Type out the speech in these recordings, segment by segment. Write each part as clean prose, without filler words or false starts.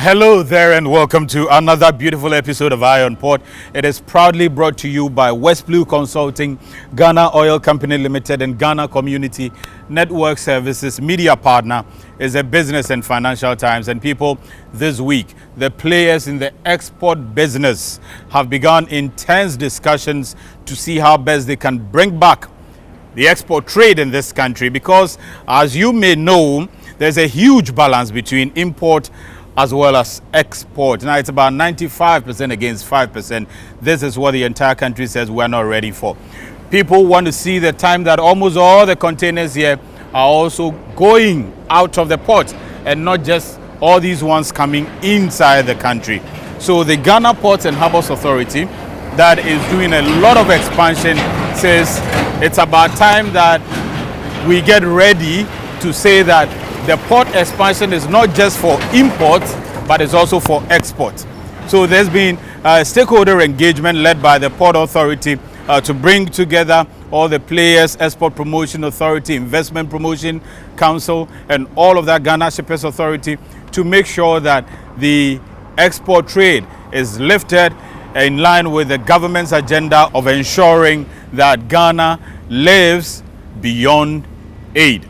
Hello there and welcome to another beautiful episode of Eye on Port. It is proudly brought to you by West Blue Consulting, Ghana Oil Company Limited and Ghana Community Network Services. Media partner is a Business and Financial Times. And people, this week, the players in the export business have begun intense discussions to see how best they can bring back the export trade in this country, because as you may know, there's a huge balance between import as well as export. Now it's about 95% against 5%. This is what the entire country says we're not ready for. People want to see the time that almost all the containers here are also going out of the port and not just all these ones coming inside the country. So the Ghana Ports and Harbours Authority, that is doing a lot of expansion, says it's about time that we get ready to say that the port expansion is not just for import, but it's also for export. So there's been a stakeholder engagement led by the Port Authority to bring together all the players, Export Promotion Authority, Investment Promotion Council, and all of that, Ghana Shippers Authority, to make sure that the export trade is lifted in line with the government's agenda of ensuring that Ghana lives beyond aid.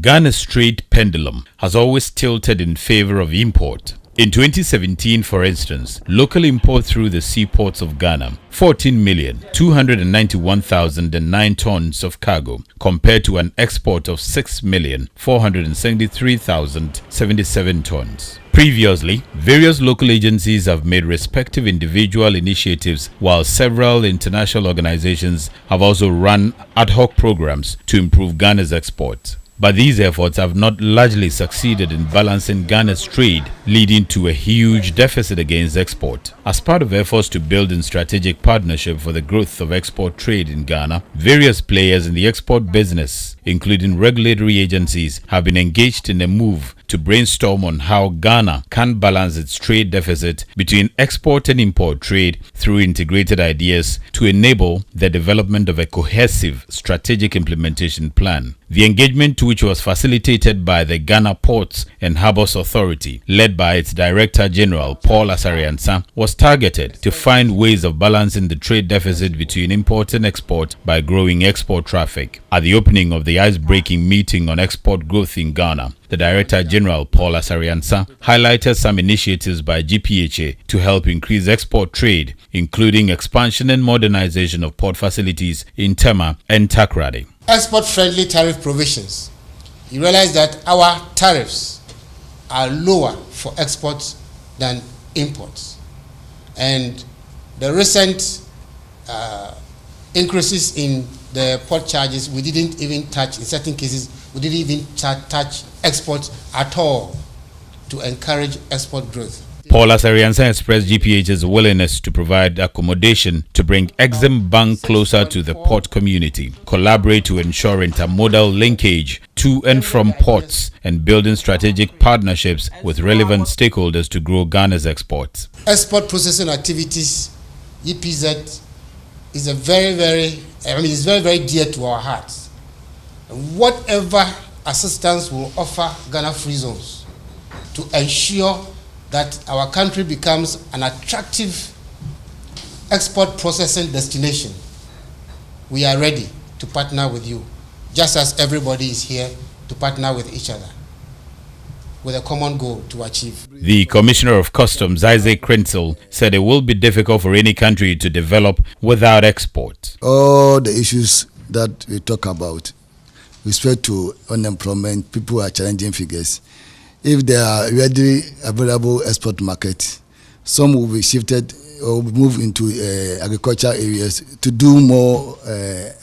Ghana's trade pendulum has always tilted in favor of import. In 2017, for instance, local import through the seaports of Ghana, 14,291,009 tons of cargo, compared to an export of 6,473,077 tons. Previously, various local agencies have made respective individual initiatives, while several international organizations have also run ad hoc programs to improve Ghana's exports. But these efforts have not largely succeeded in balancing Ghana's trade, leading to a huge deficit against export. As part of efforts to build in strategic partnership for the growth of export trade in Ghana, various players in the export business, including regulatory agencies, have been engaged in a move to brainstorm on how Ghana can balance its trade deficit between export and import trade through integrated ideas to enable the development of a cohesive strategic implementation plan. The engagement, which was facilitated by the Ghana Ports and Harbours Authority, led by its Director General Paul Asare-Ansah, was targeted to find ways of balancing the trade deficit between import and export by growing export traffic. At the opening of the ice-breaking meeting on export growth in Ghana, the Director General Paul Asare-Ansah highlighted some initiatives by GPHA to help increase export trade, including expansion and modernization of port facilities in Tema and Takoradi. Export-friendly tariff provisions. You realize that our tariffs are lower for exports than imports. And the recent increases in the port charges, we didn't even touch, in certain cases, we didn't even touch exports at all to encourage export growth. Paul Asare-Ansah expressed GPH's willingness to provide accommodation to bring Exim Bank closer to the port community, collaborate to ensure intermodal linkage to and from ports, and building strategic partnerships with relevant stakeholders to grow Ghana's exports. Export processing activities, EPZ, is very dear to our hearts. Whatever assistance will offer Ghana Free Zones to ensure that our country becomes an attractive export processing destination, we are ready to partner with you, just as everybody is here to partner with each other with a common goal to achieve. The Commissioner of Customs, Isaac Krenzel, said it will be difficult for any country to develop without export. All the issues that we talk about, with respect to unemployment, people are challenging figures. If there are readily available export market, some will be shifted or move into agriculture areas to do more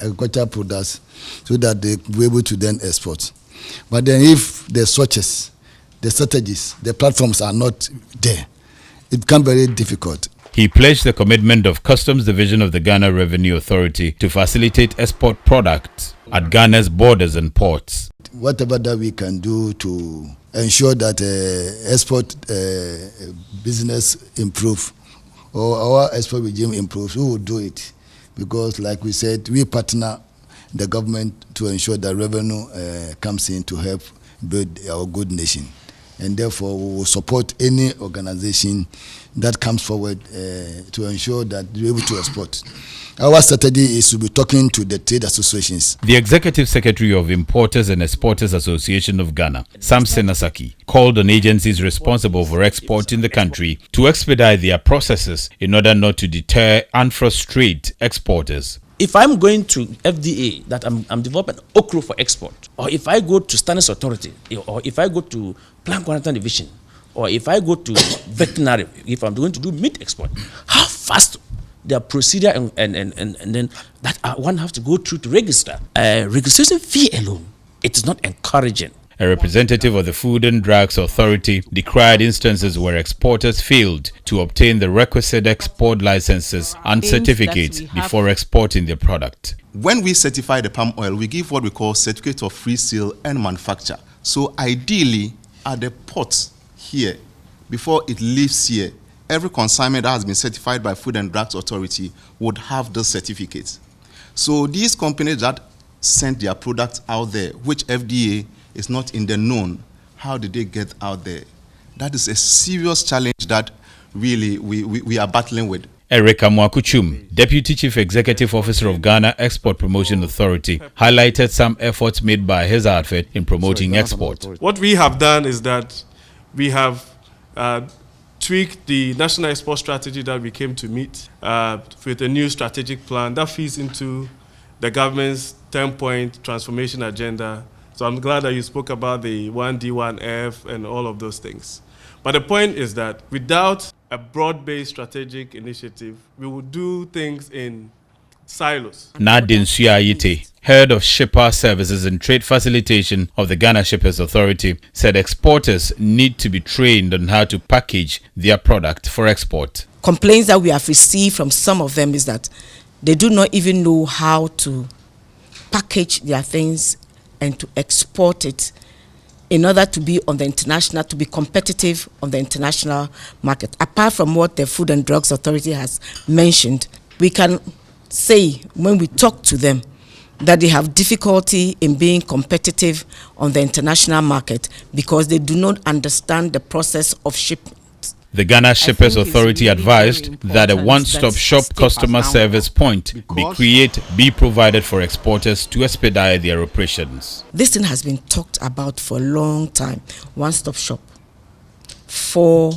agricultural products so that they will be able to then export. But then if the switches, the strategies, the platforms are not there, it becomes very difficult. He pledged the commitment of Customs Division of the Ghana Revenue Authority to facilitate export products at Ghana's borders and ports. Whatever that we can do to ensure that export business improve or our export regime improves, we will do it. Because like we said, we partner the government to ensure that revenue comes in to help build our good nation. and therefore we will support any organization that comes forward to ensure that we're able to export. Our strategy is to be talking to the trade associations. The Executive Secretary of Importers and Exporters Association of Ghana, Samson Asaki, called on agencies responsible for export in the country to expedite their processes in order not to deter and frustrate exporters. If I'm going to FDA that I'm developing okra for export, or if I go to Standards Authority, or if I go to Plant Quarantine Division, or if I go to veterinary, if I'm going to do meat export, how fast their procedure and then that one has to go through to register. Registration fee alone, it is not encouraging. A representative of the Food and Drugs Authority decried instances where exporters failed to obtain the requisite export licenses and certificates before exporting their product. When we certify the palm oil, we give what we call certificate of free sale and manufacture. So ideally, at the port here, before it leaves here, every consignment that has been certified by Food and Drugs Authority would have those certificates. So these companies that send their products out there, which FDA is not in the known, how did they get out there? That is a serious challenge that really we are battling with. Erika Mwakuchum, Deputy Chief Executive Officer of Ghana Export Promotion Authority, highlighted some efforts made by his outfit in promoting export. What we have done is that we have tweaked the national export strategy that we came to meet with a new strategic plan that feeds into the government's 10-point transformation agenda. So I'm glad that you spoke about the 1D, 1F and all of those things. But the point is that without a broad-based strategic initiative, we will do things in silos. Nadine Suayite, head of Shipper Services and Trade Facilitation of the Ghana Shippers Authority, said exporters need to be trained on how to package their product for export. Complaints that we have received from some of them is that they do not even know how to package their things and to export it in order to be on the international, to be competitive on the international market. Apart from what the Food and Drugs Authority has mentioned, we can say when we talk to them that they have difficulty in being competitive on the international market because they do not understand the process of shipment. The Ghana Shippers Authority advised that a one-stop shop customer service point be provided for exporters to expedite their operations. This thing has been talked about for a long time. One-stop shop for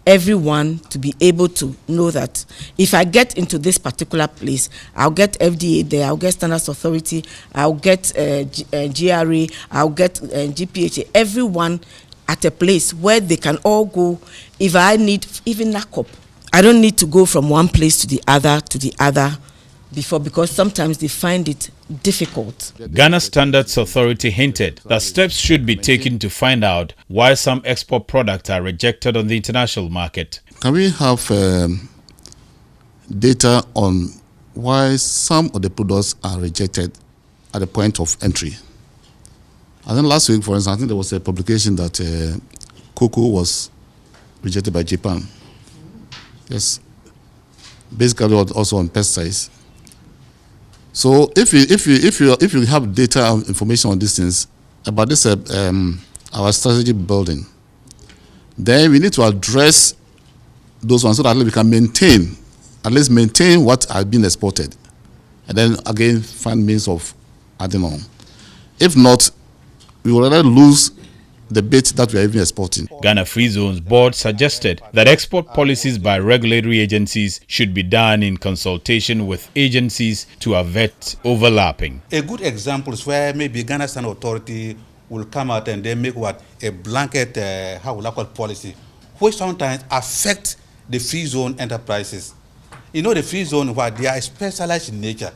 everyone to be able to know that if I get into this particular place, I'll get FDA there, I'll get Standards Authority, I'll get GRA, I'll get GPHA, everyone at a place where they can all go. If I need even NACOP, I don't need to go from one place to the other before, because sometimes they find it difficult. Ghana Standards Authority hinted that steps should be taken to find out why some export products are rejected on the international market. Can we have data on why some of the products are rejected at the point of entry? I think last week, for instance, I think there was a publication that cocoa was rejected by Japan. Yes, basically also on pesticides. So if you have data and information on these things about this our strategy building, then we need to address those ones so that we can maintain what has been exported, and then again find means of adding on. If not, we will rather lose the bit that we are even exporting. Ghana Free Zones Board suggested that export policies by regulatory agencies should be done in consultation with agencies to avert overlapping. A good example is where maybe Ghana Standard Authority will come out and they make a blanket policy, which sometimes affect the free zone enterprises. You know, the free zone, they are specialized in nature,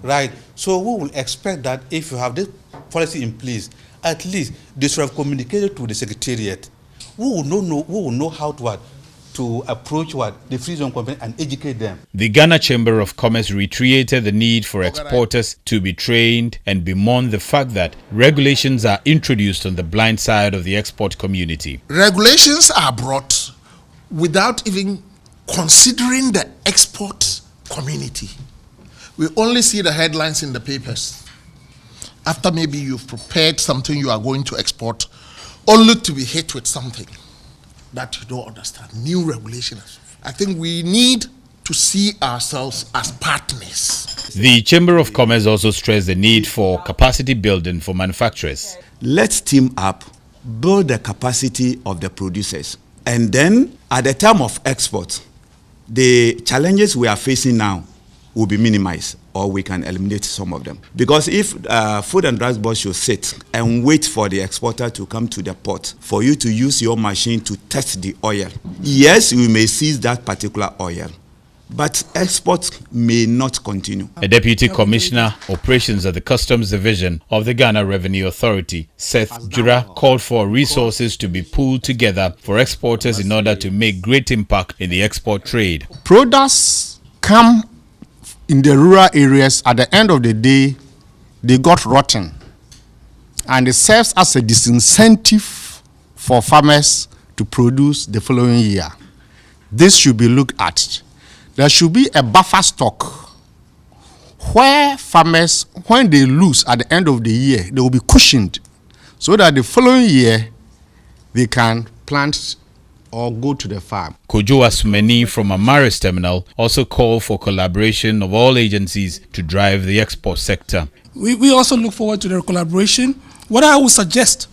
right? So we will expect that if you have this policy in place, at least they should have communicated to the Secretariat. We will know how to approach the free zone company and educate them. The Ghana Chamber of Commerce reiterated the need for exporters to be trained and bemoaned the fact that regulations are introduced on the blind side of the export community. Regulations are brought without even considering the export community. We only see the headlines in the papers. After maybe you've prepared something you are going to export, only to be hit with something that you don't understand, new regulations. I think we need to see ourselves as partners. The Chamber of Commerce also stressed the need for capacity building for manufacturers. Let's team up, build the capacity of the producers, and then at the time of export, the challenges we are facing now will be minimized, or we can eliminate some of them. Because if Food and Drugs Board should sit and wait for the exporter to come to the port for you to use your machine to test the oil, yes, we may seize that particular oil, but exports may not continue. A Deputy Commissioner, Operations at the Customs Division of the Ghana Revenue Authority, Seth Jura, called for resources to be pooled together for exporters in order to make great impact in the export trade. Products come in the rural areas, at the end of the day, they got rotten. And it serves as a disincentive for farmers to produce the following year. This should be looked at. There should be a buffer stock where farmers, when they lose at the end of the year, they will be cushioned so that the following year they can plant or go to the farm. Kojo Asumeni from Amaris Terminal also called for collaboration of all agencies to drive the export sector. We also look forward to the collaboration. What I would suggest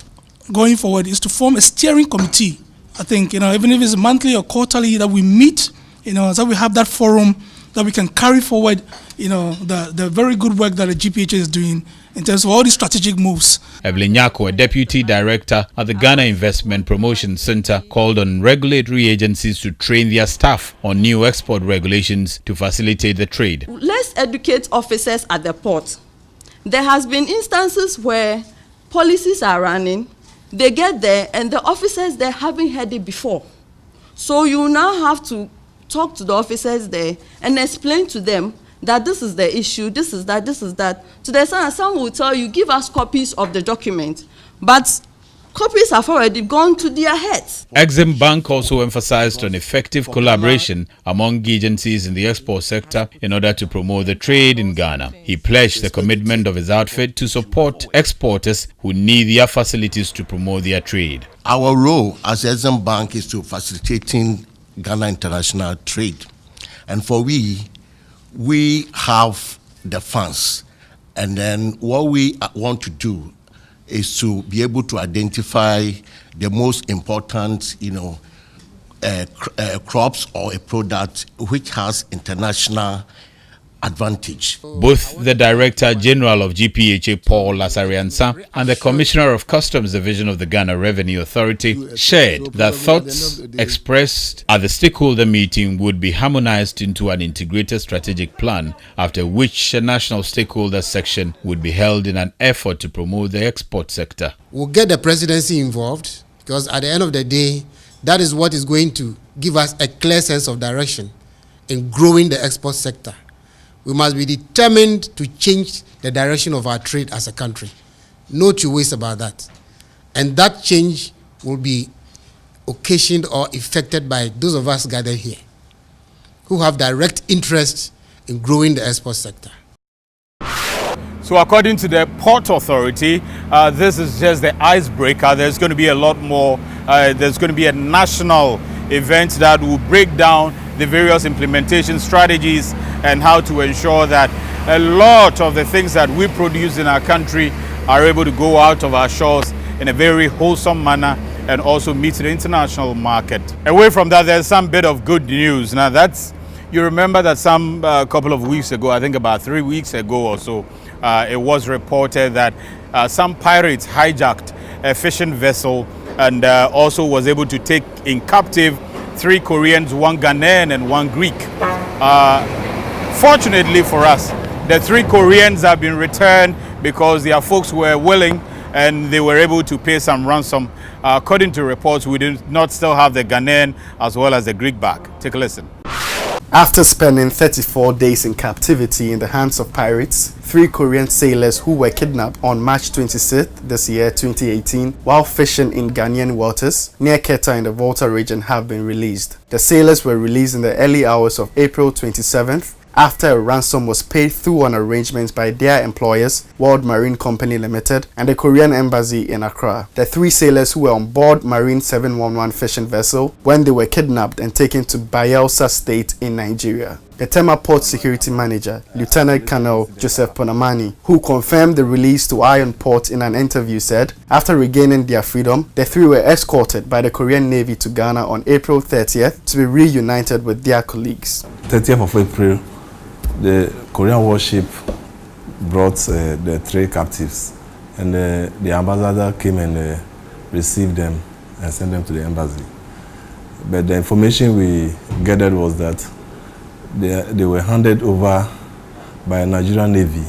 going forward is to form a steering committee. I think, even if it's monthly or quarterly, that we meet, so we have that forum that we can carry forward, the very good work that the GPHA is doing in terms of all these strategic moves. Evelyn Nyako, a Deputy Director at the Ghana Investment Promotion Center, called on regulatory agencies to train their staff on new export regulations to facilitate the trade. Let's educate officers at the port. There has been instances where policies are running, they get there and the officers there haven't heard it before. So you now have to talk to the officers there and explain to them that this is the issue, this is that, this is that. To the extent some will tell you, give us copies of the document, but copies have already gone to their heads. Exim Bank also emphasized on effective collaboration among agencies in the export sector in order to promote the trade in Ghana. He pledged the commitment of his outfit to support exporters who need their facilities to promote their trade. Our role as Exim Bank is to facilitating Ghana international trade, and for we have the funds, and then what we want to do is to be able to identify the most important crops or a product which has international advantage. Both the Director General of GPHA, Paul Lasariansa, and the Commissioner of Customs Division of the Ghana Revenue Authority shared that thoughts expressed at the stakeholder meeting would be harmonized into an integrated strategic plan, after which a national stakeholder section would be held in an effort to promote the export sector. We'll get the presidency involved, because at the end of the day, that is what is going to give us a clear sense of direction in growing the export sector. We must be determined to change the direction of our trade as a country. No two ways about that. And that change will be occasioned or effected by those of us gathered here who have direct interest in growing the export sector. So according to the Port Authority, this is just the icebreaker. There's going to be a lot more. There's going to be a national event that will break down the various implementation strategies and how to ensure that a lot of the things that we produce in our country are able to go out of our shores in a very wholesome manner and also meet the international market. Away from that, there's some bit of good news. Now you remember that some couple of weeks ago, I think about 3 weeks ago or so, it was reported that some pirates hijacked a fishing vessel and also was able to take in captive 3 Koreans, 1 Ghanaian and 1 Greek. Fortunately for us, the 3 Koreans have been returned because their folks were willing and they were able to pay some ransom. According to reports, we do not still have the Ghanaian as well as the Greek back. Take a listen. After spending 34 days in captivity in the hands of pirates, 3 Korean sailors who were kidnapped on March 26th this year, 2018, while fishing in Ghanaian waters near Keta in the Volta region have been released. The sailors were released in the early hours of April 27th after a ransom was paid through an arrangement by their employers, World Marine Company Limited, and the Korean Embassy in Accra. The 3 sailors who were on board Marine 711 fishing vessel when they were kidnapped and taken to Bayelsa State in Nigeria. The Tema Port Security Manager, Lieutenant Colonel Joseph Ponamani, who confirmed the release to Iron Port in an interview, said after regaining their freedom, the 3 were escorted by the Korean Navy to Ghana on April 30th to be reunited with their colleagues. 30th of April, the Korean warship brought the 3 captives, and the ambassador came and received them and sent them to the embassy. But the information we gathered was that they were handed over by a Nigerian Navy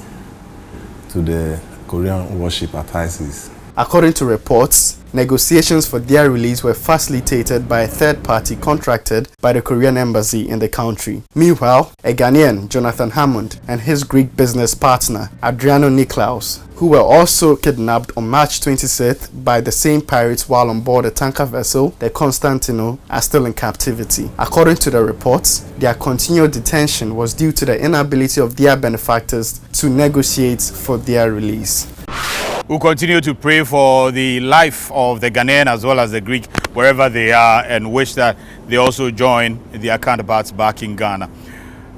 to the Korean warship at high seas. According to reports, negotiations for their release were facilitated by a third party contracted by the Korean embassy in the country. Meanwhile, a Ghanaian, Jonathan Hammond, and his Greek business partner, Adriano Niklaus, who were also kidnapped on March 26th by the same pirates while on board a tanker vessel, the Constantino, are still in captivity. According to the reports, their continued detention was due to the inability of their benefactors to negotiate for their release. We'll continue to pray for the life of the Ghanaian as well as the Greek, wherever they are, and wish that they also join their counterparts back in Ghana.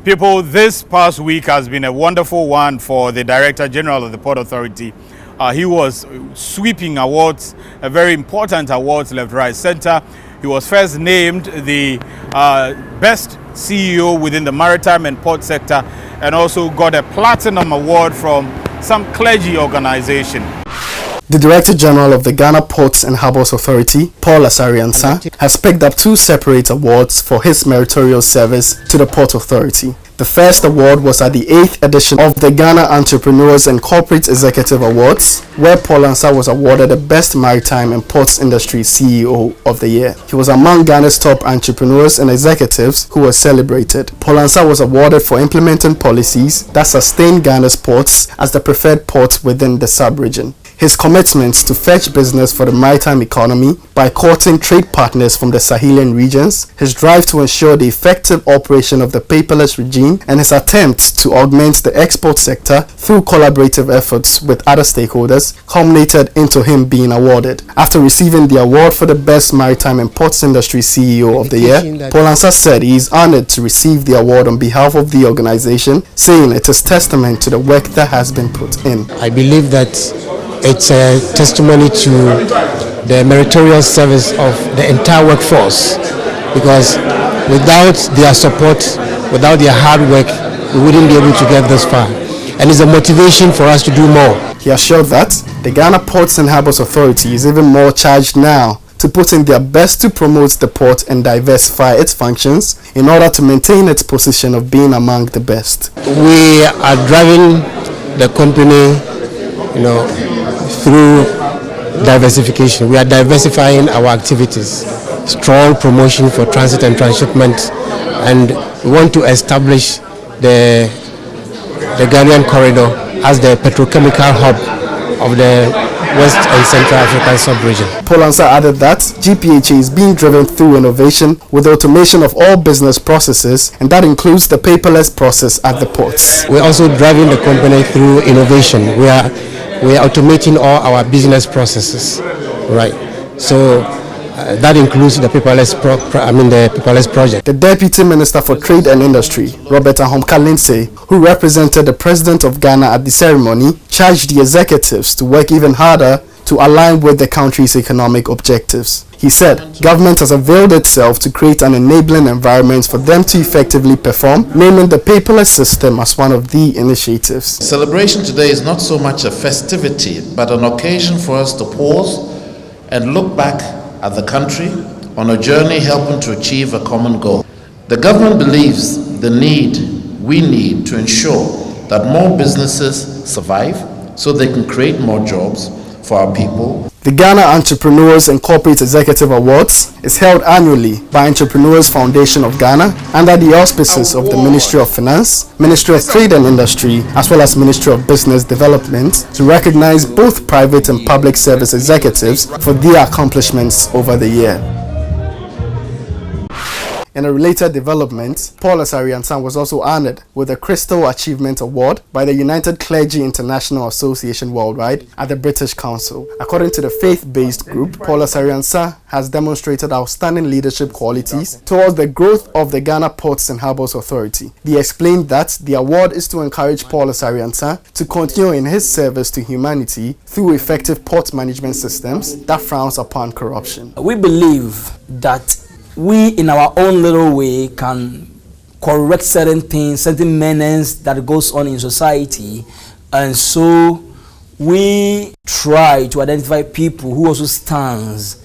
People, this past week has been a wonderful one for the Director General of the Port Authority. He was sweeping awards, a very important awards left, right, center. He was first named the best CEO within the maritime and port sector, and also got a platinum award from some clergy organization. The Director General of the Ghana Ports and Harbours Authority, Paul Asariansa, has picked up 2 separate awards for his meritorious service to the Port Authority. The first award was at the 8th edition of the Ghana Entrepreneurs and Corporate Executive Awards, where Paul Ansah was awarded the Best Maritime and Ports Industry CEO of the Year. He was among Ghana's top entrepreneurs and executives who were celebrated. Paul Ansah was awarded for implementing policies that sustain Ghana's ports as the preferred port within the sub-region. His commitments to fetch business for the maritime economy by courting trade partners from the Sahelian regions, his drive to ensure the effective operation of the paperless regime, and his attempts to augment the export sector through collaborative efforts with other stakeholders culminated into him being awarded. After receiving the award for the Best Maritime and Ports Industry CEO of the Year, Paul Ansah said he is honored to receive the award on behalf of the organization, saying it is testament to the work that has been put in. I believe that it's a testimony to the meritorious service of the entire workforce, because without their support, without their hard work, we wouldn't be able to get this far. And it's a motivation for us to do more. He assured that the Ghana Ports and Harbours Authority is even more charged now to put in their best to promote the port and diversify its functions in order to maintain its position of being among the best. We are driving the company, through diversification. We are diversifying our activities, strong promotion for transit and transshipment, and we want to establish the Ghanaian corridor as the petrochemical hub of the West and Central African sub-region. Paul Ansah added that GPHA is being driven through innovation with automation of all business processes, and that includes the paperless process at the ports. We're also driving the company through innovation. We are automating all our business processes, right? So that includes the paperless project. The Deputy Minister for Trade and Industry, Robert Ahomka Lindsay, who represented the President of Ghana at the ceremony, charged the executives to work even harder to align with the country's economic objectives. He said government has availed itself to create an enabling environment for them to effectively perform, naming the paperless system as one of the initiatives. Celebration today is not so much a festivity, but an occasion for us to pause and look back at the country on a journey helping to achieve a common goal. The government believes we need to ensure that more businesses survive so they can create more jobs for our people. The Ghana Entrepreneurs and Corporate Executive Awards is held annually by Entrepreneurs Foundation of Ghana under the auspices of the Ministry of Finance, Ministry of Trade and Industry, as well as Ministry of Business Development, to recognize both private and public service executives for their accomplishments over the year. In a related development, Paul Asare-Ansah was also honored with the Crystal Achievement Award by the United Clergy International Association Worldwide at the British Council. According to the faith-based group, Paul Asare-Ansah has demonstrated outstanding leadership qualities towards the growth of the Ghana Ports and Harbours Authority. They explained that the award is to encourage Paul Asare-Ansah to continue in his service to humanity through effective port management systems that frowns upon corruption. We believe that we in our own little way can correct certain things, certain menace that goes on in society, and so we try to identify people who also stands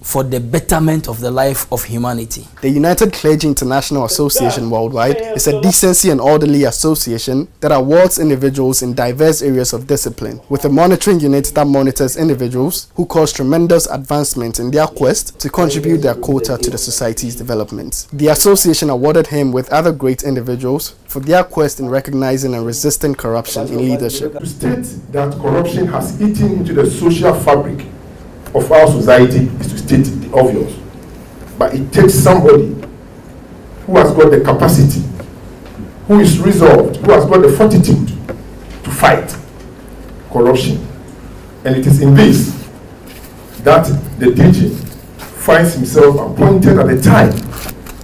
for the betterment of the life of humanity. The United Clergy International Association Worldwide is a decency and orderly association that awards individuals in diverse areas of discipline, with a monitoring unit that monitors individuals who cause tremendous advancement in their quest to contribute their quota to the society's development. The association awarded him with other great individuals for their quest in recognizing and resisting corruption in leadership. To state that corruption has eaten into the social fabric of our society is to state the obvious, but it takes somebody who has got the capacity, who is resolved, who has got the fortitude to fight corruption. And it is in this that the DG finds himself appointed at a time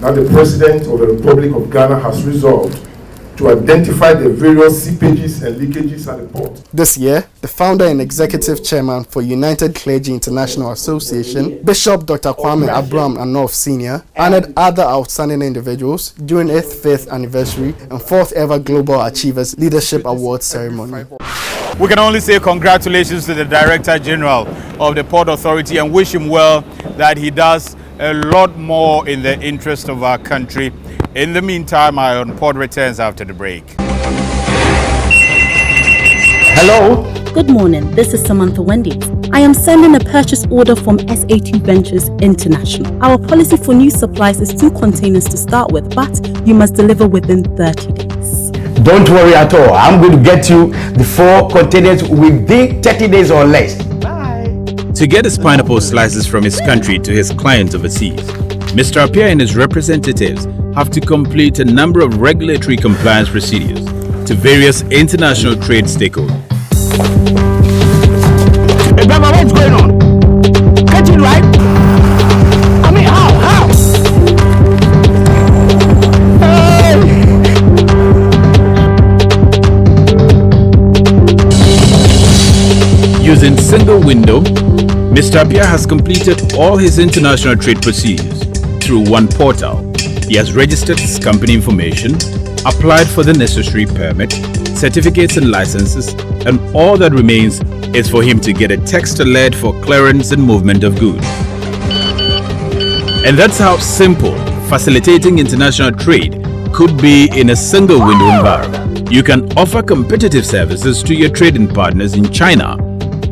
that the President of the Republic of Ghana has resolved to identify the various seepages and leakages at the port. This year, the founder and executive chairman for United Clergy International Association, Bishop Dr. Kwame Abraham Anof Sr., honored other outstanding individuals during its 5th anniversary and 4th ever Global Achievers Leadership Awards ceremony. We can only say congratulations to the Director General of the Port Authority and wish him well, that he does a lot more in the interest of our country. In the meantime, Ion Port returns after the break. Hello. Good morning. This is Samantha Wendy. I am sending a purchase order from SA2 Ventures International. Our policy for new supplies is 2 containers to start with, but you must deliver within 30 days. Don't worry at all. I'm going to get you the 4 containers within 30 days or less. To get his pineapple slices from his country to his clients overseas, Mr. Appiah and his representatives have to complete a number of regulatory compliance procedures to various international trade stakeholders. Hey, Baba, what's going on? Get it right? I mean, how? Using single window, Mr. Appiah has completed all his international trade procedures through one portal. He has registered his company information, applied for the necessary permit, certificates and licenses, and all that remains is for him to get a text alert for clearance and movement of goods. And that's how simple facilitating international trade could be in a single window environment. You can offer competitive services to your trading partners in China,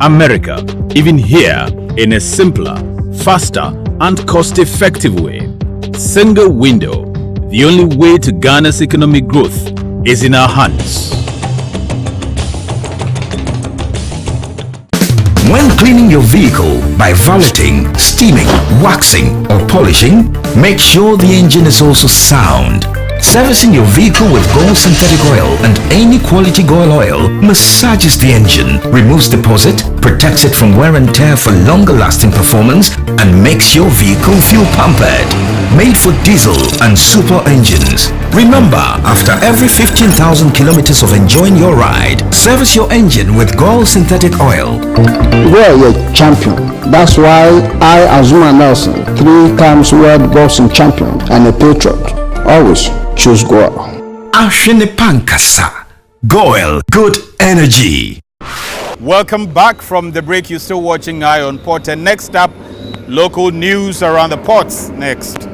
America, even here, in a simpler, faster, and cost-effective way. Single window, the only way to Ghana's economic growth is in our hands. When cleaning your vehicle by valeting, steaming, waxing, or polishing, make sure the engine is also sound. Servicing your vehicle with GOIL synthetic oil and any quality GOIL oil massages the engine, removes deposit, protects it from wear and tear for longer lasting performance, and makes your vehicle feel pampered. Made for diesel and super engines. Remember, after every 15,000 kilometers of enjoying your ride, service your engine with GOIL synthetic oil. GOIL is a champion. That's why I, Azuma Nelson, 3 times world boxing champion and a patriot, always choose GOIL. Ashene Pankasa. GOIL, good energy. Welcome back from the break. You're still watching Ion Port, and next up, local news around the ports. Next.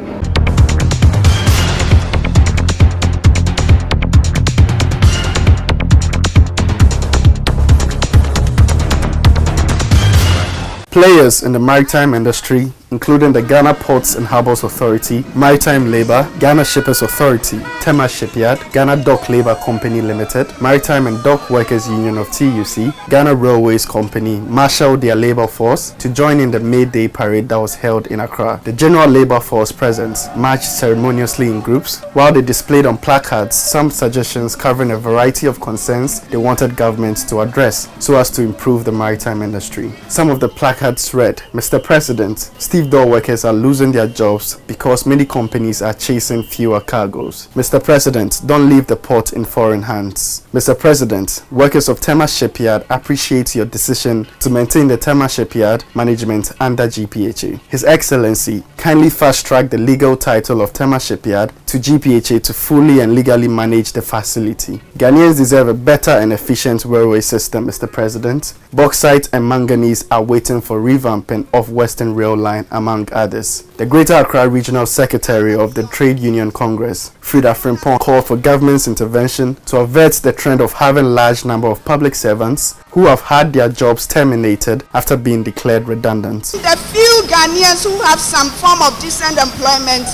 Players in the maritime industry including the Ghana Ports and Harbours Authority, Maritime Labour, Ghana Shippers Authority, Tema Shipyard, Ghana Dock Labour Company Limited, Maritime and Dock Workers Union of TUC, Ghana Railways Company marshaled their labour force to join in the May Day parade that was held in Accra. The general labour force present marched ceremoniously in groups, while they displayed on placards some suggestions covering a variety of concerns they wanted government to address so as to improve the maritime industry. Some of the placards read, "Mr. President, stevedore workers are losing their jobs because many companies are chasing fewer cargoes. Mr. President, don't leave the port in foreign hands. Mr. President, workers of Tema Shipyard appreciate your decision to maintain the Tema Shipyard management under GPHA. His Excellency, kindly fast-track the legal title of Tema Shipyard to GPHA to fully and legally manage the facility. Ghanaians deserve a better and efficient railway system, Mr. President. Bauxite and manganese are waiting for revamping of Western Rail Line, among others." The Greater Accra Regional Secretary of the Trade Union Congress, Frida Frimpong, called for government's intervention to avert the trend of having a large number of public servants who have had their jobs terminated after being declared redundant. The few Ghanaians who have some form of decent employment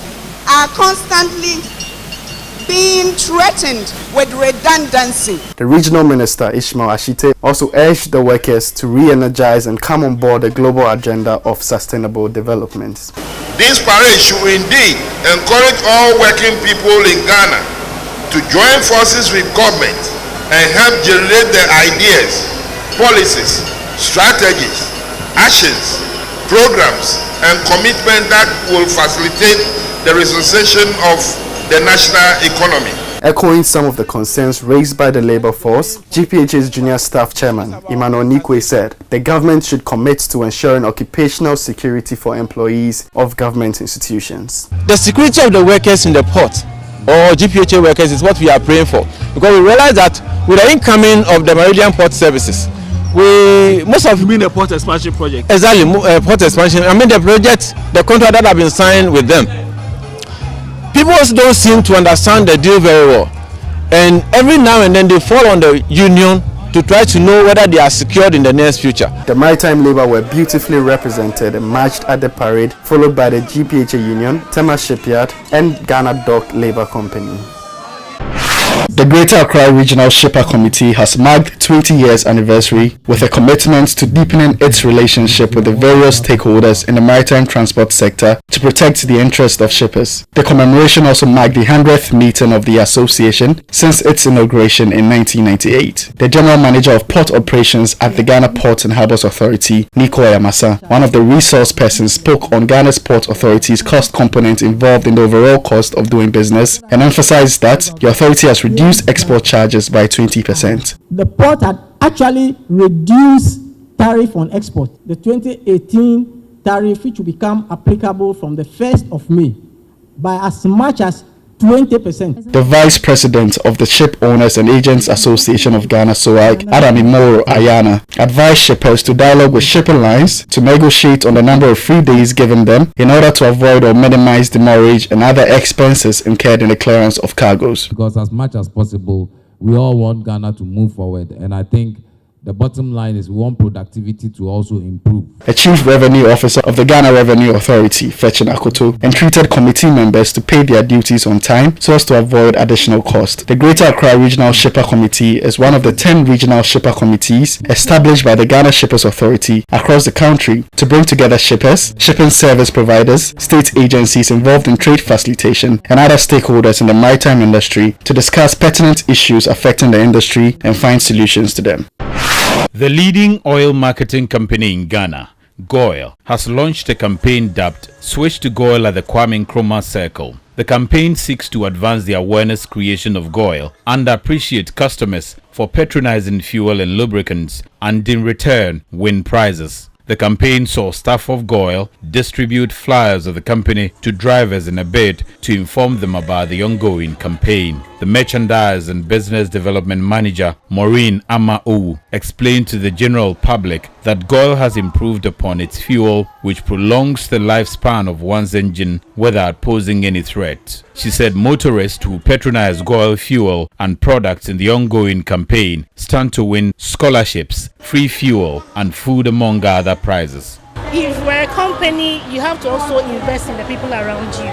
are constantly being threatened with redundancy. The regional minister, Ishmael Ashite, also urged the workers to re-energize and come on board the global agenda of sustainable development. This parade should indeed encourage all working people in Ghana to join forces with government and help generate the ideas, policies, strategies, actions, programs, and commitment that will facilitate the resuscitation of the national economy. Echoing some of the concerns raised by the labour force, GPHA's junior staff chairman, Emmanuel Nikwe, said the government should commit to ensuring occupational security for employees of government institutions. The security of the workers in the port or GPHA workers is what we are praying for, because we realize that with the incoming of the Meridian Port Services, most of the port expansion project. Exactly, port expansion. I mean the project, the contract that have been signed with them. People don't seem to understand the deal very well, and every now and then they fall on the union to try to know whether they are secured in the near future. The maritime labour were beautifully represented and marched at the parade, followed by the GPHA Union, Tema Shipyard and Ghana Dock Labour Company. The Greater Accra Regional Shipper Committee has marked 20 years anniversary with a commitment to deepening its relationship with the various stakeholders in the maritime transport sector to protect the interests of shippers. The commemoration also marked the 100th meeting of the association since its inauguration in 1998. The General Manager of Port Operations at the Ghana Ports and Harbours Authority, Nico Ayamasa, one of the resource persons, spoke on Ghana's Port Authority's cost component involved in the overall cost of doing business and emphasized that the authority has reduced export charges by 20%. The port had actually reduced tariff on export, the 2018 tariff, which will become applicable from the 1st of May, by as much as 20%. The Vice President of the Ship Owners and Agents Association of Ghana, SOAG, Adamimoro Ayana, advised shippers to dialogue with shipping lines to negotiate on the number of free days given them in order to avoid or minimize demurrage and other expenses incurred in the clearance of cargoes. Because as much as possible, we all want Ghana to move forward, and I think the bottom line is we want productivity to also improve. A Chief Revenue Officer of the Ghana Revenue Authority, Fetchin Akoto, entreated committee members to pay their duties on time so as to avoid additional cost. The Greater Accra Regional Shipper Committee is one of the 10 regional shipper committees established by the Ghana Shippers Authority across the country to bring together shippers, shipping service providers, state agencies involved in trade facilitation, and other stakeholders in the maritime industry to discuss pertinent issues affecting the industry and find solutions to them. The leading oil marketing company in Ghana, GOIL, has launched a campaign dubbed Switch to GOIL at the Kwame Nkrumah Circle. The campaign seeks to advance the awareness creation of GOIL and appreciate customers for patronizing fuel and lubricants and in return win prizes. The campaign saw staff of GOIL distribute flyers of the company to drivers in a bid to inform them about the ongoing campaign. The Merchandise and Business Development Manager, Maureen Ama-Owu, explained to the general public that GOIL has improved upon its fuel, which prolongs the lifespan of one's engine without posing any threat. She said motorists who patronize GOIL fuel and products in the ongoing campaign stand to win scholarships, free fuel, and food, among other prizes. If we're a company, you have to also invest in the people around you.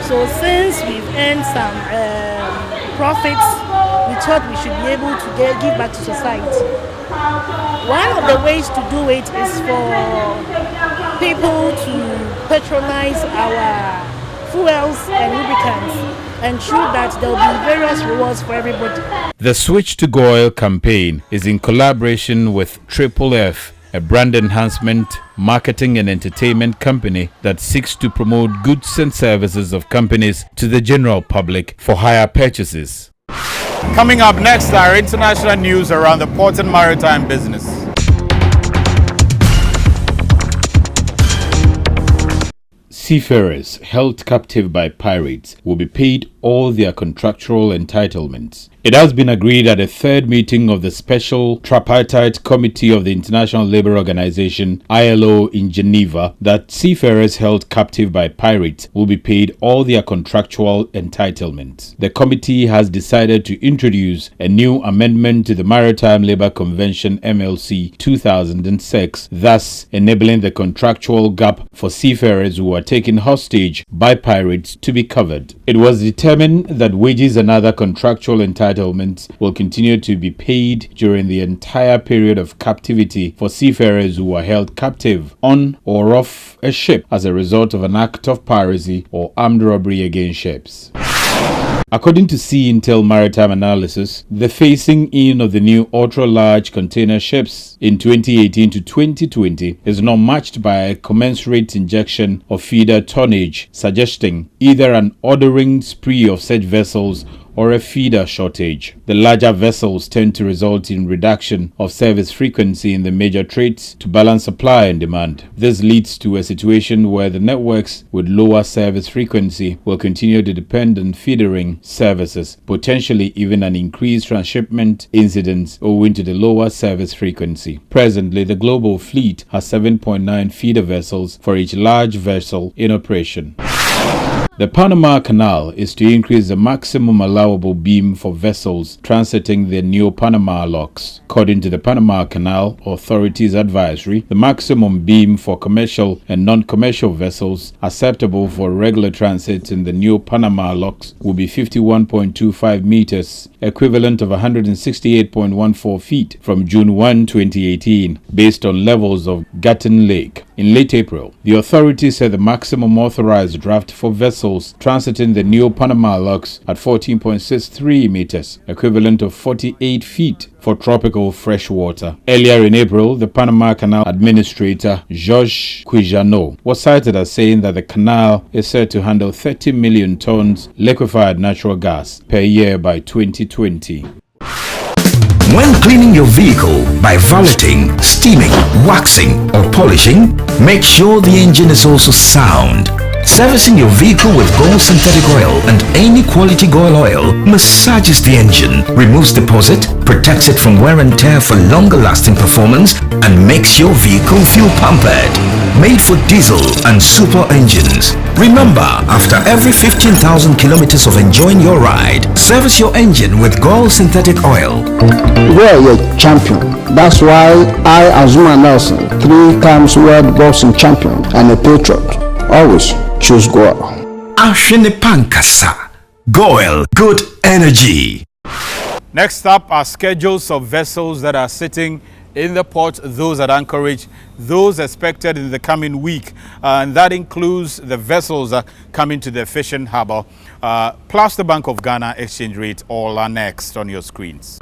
So since we've earned some profits, we thought we should be able to give back to society. One of the ways to do it is for people to patronize our fuels and lubricants, and ensure that there will be various rewards for everybody. The Switch to GOIL campaign is in collaboration with Triple F, a brand enhancement, marketing and entertainment company that seeks to promote goods and services of companies to the general public for hire purchases. Coming up next are international news around the port and maritime business. Seafarers held captive by pirates will be paid all their contractual entitlements. It has been agreed at a third meeting of the Special Tripartite Committee of the International Labour Organization (ILO) in Geneva that seafarers held captive by pirates will be paid all their contractual entitlements. The committee has decided to introduce a new amendment to the Maritime Labour Convention (MLC) 2006, thus enabling the contractual gap for seafarers who are taken hostage by pirates to be covered. It was determined that wages and other contractual entitlements will continue to be paid during the entire period of captivity for seafarers who are held captive on or off a ship as a result of an act of piracy or armed robbery against ships. According to Sea Intel Maritime Analysis, the phasing in of the new ultra-large container ships in 2018 to 2020 is not matched by a commensurate injection of feeder tonnage, suggesting either an ordering spree of such vessels or a feeder shortage. The larger vessels tend to result in reduction of service frequency in the major trades to balance supply and demand. This leads to a situation where the networks with lower service frequency will continue to depend on feedering services, potentially even an increased transshipment incidents owing to the lower service frequency. Presently, the global fleet has 7.9 feeder vessels for each large vessel in operation. The Panama Canal is to increase the maximum allowable beam for vessels transiting the new Panama locks. According to the Panama Canal Authority's advisory, the maximum beam for commercial and non-commercial vessels acceptable for regular transit in the new Panama locks will be 51.25 meters, equivalent of 168.14 feet from June 1, 2018, based on levels of Gatun Lake. In late April, the authority said the maximum authorized draft for vessels transiting the new Panama locks at 14.63 meters, equivalent of 48 feet for tropical freshwater. Earlier in April, the Panama Canal Administrator, Georges Quijano, was cited as saying that the canal is set to handle 30 million tons liquefied natural gas per year by 2020. When cleaning your vehicle by valeting, steaming, waxing or polishing, make sure the engine is also sound. Servicing your vehicle with GOIL synthetic oil and any quality GOIL oil massages the engine, removes deposit, protects it from wear and tear for longer lasting performance, and makes your vehicle feel pampered. Made for diesel and super engines. Remember, after every 15,000 kilometers of enjoying your ride, service your engine with GOIL synthetic oil. We're a champion. That's why I, Azuma Nelson, 3 times world boxing champion and a patriot, always choose GOIL. Pankasa. GOIL, good energy. Next up are schedules of vessels that are sitting in the port, those at anchorage, those expected in the coming week, and that includes the vessels that come into the fishing harbor, plus the Bank of Ghana exchange rate. All are next on your screens.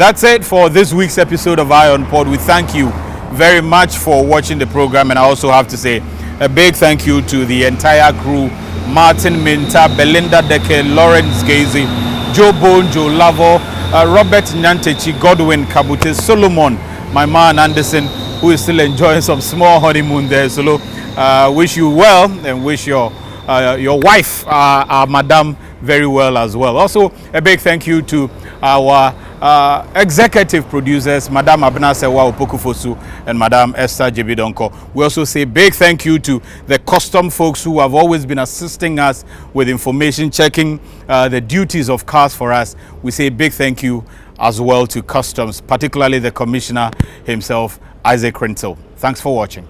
That's it for this week's episode of Iron Pod. We thank you very much for watching the program, and I also have to say a big thank you to the entire crew: Martin Minta, Belinda Deke, Lawrence Gazy, Joe Bone, Joe Lavo, Robert Nyantechi, Godwin Kabute, Solomon, my man Anderson, who is still enjoying some small honeymoon there. So wish you well, and wish your wife, our madam, very well as well. Also, a big thank you to our executive producers, Madam Abna Sewa Opokufosu and Madam Esther Jebidonko. We also say big thank you to the custom folks who have always been assisting us with information, checking the duties of cars for us. We say big thank you as well to customs, particularly the commissioner himself, Isaac Rental. Thanks for watching.